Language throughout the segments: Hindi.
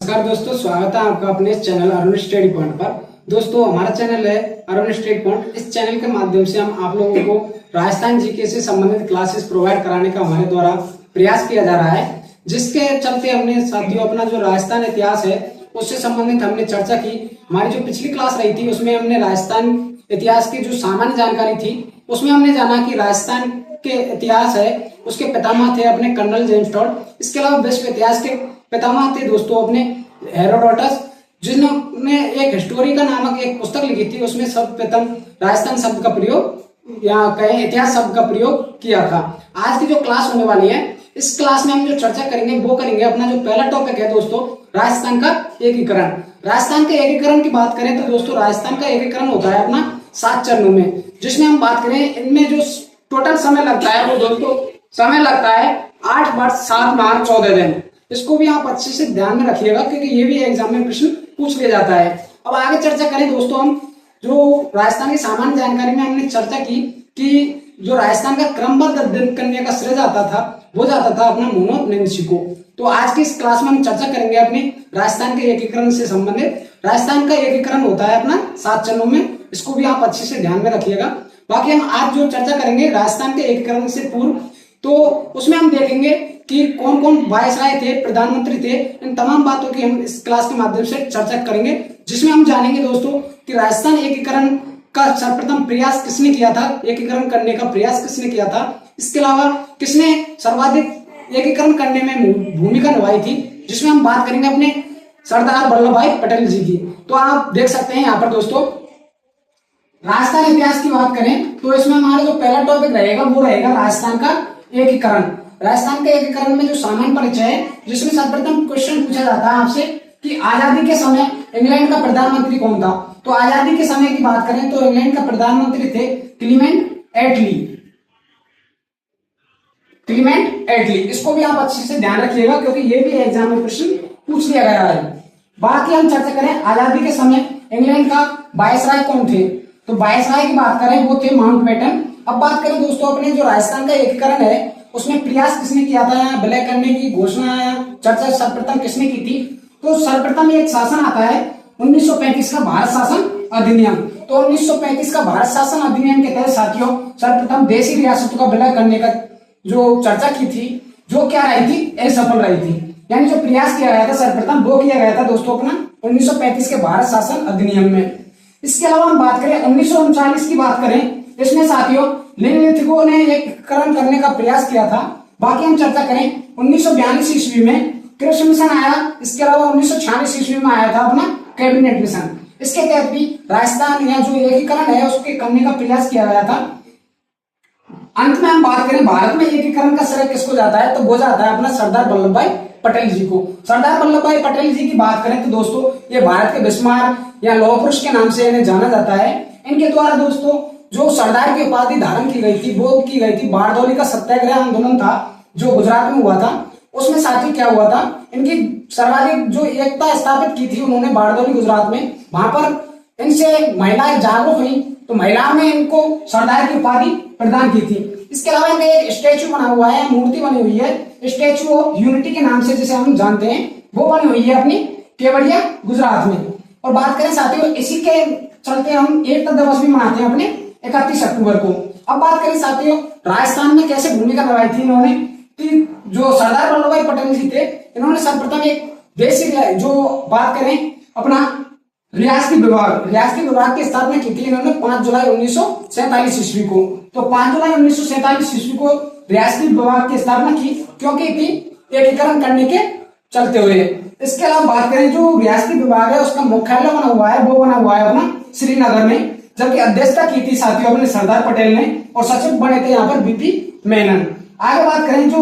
नमस्कार दोस्तों, स्वागत है आपका अपने इस चैनल अरुण स्टडी पॉइंट पर। दोस्तों, हमारा चैनल है अरुण स्टडी पॉइंट। इस चैनल के माध्यम से हम आप लोगों को राजस्थान जीके से संबंधित क्लासेस प्रोवाइड कराने का हमारे द्वारा प्रयास किया जा रहा है, जिसके चलते हमने साथियों अपना जो राजस्थान इतिहास है उससे संबंधित हमने चर्चा की। हमारी जो पिछली क्लास रही थी उसमें हमने राजस्थान इतिहास की जो सामान्य जानकारी थी उसमें हमने जाना कि राजस्थान के इतिहास है उसके पितामह थे अपने कर्नल जेम्स टॉड। इसके अलावा विश्व इतिहास के पितामह थे दोस्तों अपने हेरोडोटस, जिन्होंने एक हिस्टोरिका नामक एक पुस्तक लिखी थी। उसमें सर्वप्रथम राजस्थान शब्द का प्रयोग या कहें इतिहास शब्द का प्रयोग किया था। आज की जो क्लास होने वाली है, इस क्लास में हम जो चर्चा करेंगे वो करेंगे अपना जो पहला टॉपिक है दोस्तों, राजस्थान का एकीकरण। राजस्थान के एकीकरण की बात करें तो दोस्तों राजस्थान का एकीकरण होता है अपना 7 चरणों में, जिसमें हम बात करें इनमें जो टोटल समय लगता है वो दोस्तों समय लगता है 8 वर्ष 7 माह 14 दिन। इसको भी आप अच्छे से ध्यान में रखिएगा क्योंकि ये भी एग्जाम में प्रश्न पूछ लिया जाता है। अब आगे चर्चा करें दोस्तों, हम जो राजस्थान की सामान्य जानकारी में हमने चर्चा की कि जो राजस्थान का क्रमबद्ध अध्ययन करने का श्रेय जाता था वो जाता था अपना मोनोनेंसी को। तो आज की इस क्लास में हम चर्चा करेंगे अपने राजस्थान के एकीकरण से संबंधित। राजस्थान का एकीकरण होता है अपना 7 चरणों में, इसको भी आप अच्छे से ध्यान में रखिएगा। बाकी हम आज जो चर्चा करेंगे राजस्थान के एकीकरण से पूर्व, तो उसमें हम देखेंगे कि कौन कौन वायसराय थे, प्रधानमंत्री थे, इन तमाम बातों की हम इस क्लास के माध्यम से चर्चा करेंगे, जिसमें हम जानेंगे दोस्तों कि राजस्थान एकीकरण का सर्वप्रथम प्रयास किसने किया था, एकीकरण करने का प्रयास किसने किया था। इसके अलावा किसने सर्वाधिक एकीकरण करने में भूमिका निभाई थी, जिसमें हम बात करेंगे अपने सरदार वल्लभ भाई पटेल जी की। तो आप देख सकते हैं यहाँ पर दोस्तों, राजस्थान इतिहास की बात करें तो इसमें हमारा जो पहला टॉपिक रहेगा वो रहेगा राजस्थान का एकीकरण। राजस्थान के एकीकरण में जो सामान्य परिचय है, जिसमें सर्वप्रथम क्वेश्चन पूछा जाता है आपसे कि आजादी के समय इंग्लैंड का प्रधानमंत्री कौन था। तो आजादी के समय की बात करें तो इंग्लैंड का प्रधानमंत्री थे क्लीमेंट एटली। क्लीमेंट एटली, इसको भी आप अच्छे से ध्यान रखिएगा क्योंकि ये भी एग्जाम में प्रश्न पूछ लिया गया है। बाकी हम चर्चा करें आजादी के समय इंग्लैंड का वायसराय कौन थे, तो वायसराय की बात करें वो थे माउंटबेटन। अब बात करें दोस्तों अपने जो राजस्थान का एकीकरण है उसमें प्रयास किसने किया था या विलय करने की घोषणा या चर्चा सर्वप्रथम किसने की थी, तो सर्वप्रथम एक शासन आता है 1935 का भारत शासन अधिनियम। तो 1935 का भारत शासन अधिनियम के तहत साथियों सर्वप्रथम देशी रियासतों का विलय करने का जो चर्चा की थी, जो क्या रही थी, असफल रही थी। यानी जो प्रयास किया गया था सर्वप्रथम वो किया गया था दोस्तों अपना 1935 के भारत शासन अधिनियम में। इसके अलावा हम बात करें 1939 की बात करें, इसमें साथियों निम्नलिखितों ने एकीकरण करने का प्रयास किया था। बाकी हम चर्चा करें 1942 ईस्वी में कृषि मिशन आया। इसके अलावा 1946 ईस्वी में आया था अपना कैबिनेट मिशन। इसके तहत भी राजस्थान या जो एकीकरण है उसके करने का प्रयास किया गया था। अंत में हम बात करें भारत में एकीकरण का श्रेय किसको जाता है, तो वो जाता है अपना सरदार वल्लभ भाई पटेल जी को। सरदार वल्लभ भाई पटेल जी की बात करें तो दोस्तों ये भारत के बिस्मार्क या लौह पुरुष के नाम से इन्हें जाना जाता है। इनके द्वारा दोस्तों जो सरदार की उपाधि धारण की गई थी वो की गई थी बारडोली का सत्याग्रह आंदोलन था जो गुजरात में हुआ था। उसमें साथी क्या हुआ था, इनकी सर्वाधिक जो एकता स्थापित की थी उन्होंने बारडोली गुजरात में। वहां पर इनसे महिलाएं जागरूक हुई तो महिलाओं ने इनको सरदार की उपाधि प्रदान की थी। इसके अलावा इनका एक स्टैचू बना हुआ है, मूर्ति बनी हुई है, स्टैचू ऑफ यूनिटी के नाम से जिसे हम जानते हैं, वो बनी हुई है अपनी केवड़िया गुजरात में। और बात करें साथियों इसी के चलते हम एकता दिवस भी मनाते हैं अपने 31 अक्टूबर को। अब बात करें साथियों राजस्थान में कैसे भूमिका निभाई थी इन्होंने, कि जो सरदार वल्लभ भाई पटेल जी थे इन्होंने सर्वप्रथम एक देशी जो बात करें अपना रियासती विभाग की स्थापना की थी इन्होंने 5 जुलाई 1947 ईस्वी को। तो 5 जुलाई 1947 ईस्वी को रियासती विभाग की स्थापना की क्योंकि एकीकरण करने के चलते हुए। इसके अलावा बात करें जो रियासती विभाग है उसका मुख्यालय बना हुआ है वो बना हुआ है अपना श्रीनगर में, जबकि अध्यक्षता की थी साथियों अपने सरदार पटेल ने और सचिव बने थे यहाँ पर बीपी मेनन। आगे बात करें जो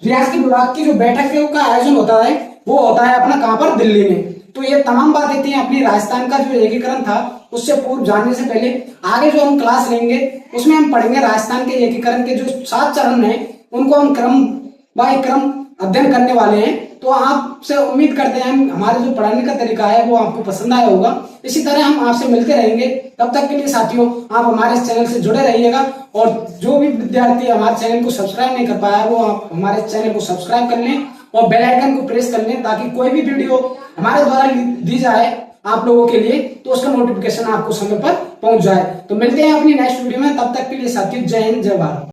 रियासती विभाग की जो बैठक का आयोजन होता है वो होता है अपना कहां पर, दिल्ली में। तो ये तमाम बातें थी अपनी राजस्थान का जो एकीकरण था उससे पूर्व जानने से पहले। आगे जो हम क्लास लेंगे उसमें हम पढ़ेंगे राजस्थान के एकीकरण के जो 7 चरण हैं उनको हम क्रम बाय क्रम अध्ययन करने वाले हैं। तो आपसे उम्मीद करते हैं हमारे जो पढ़ाने का तरीका है वो आपको पसंद आया होगा। इसी तरह हम आपसे मिलते रहेंगे। तब तक के लिए साथियों आप हमारे इस चैनल से जुड़े रहिएगा और जो भी विद्यार्थी हमारे चैनल को सब्सक्राइब नहीं कर पाया वो आप हमारे चैनल को सब्सक्राइब कर लें और बेल आइकन को प्रेस कर लें ताकि कोई भी वीडियो हमारे द्वारा दी जाए आप लोगों के लिए तो उसका नोटिफिकेशन आपको समय पर पहुंच जाए। तो मिलते हैं अपनी नेक्स्ट वीडियो में, तब तक के लिए साथियों जय हिंद जय भारत।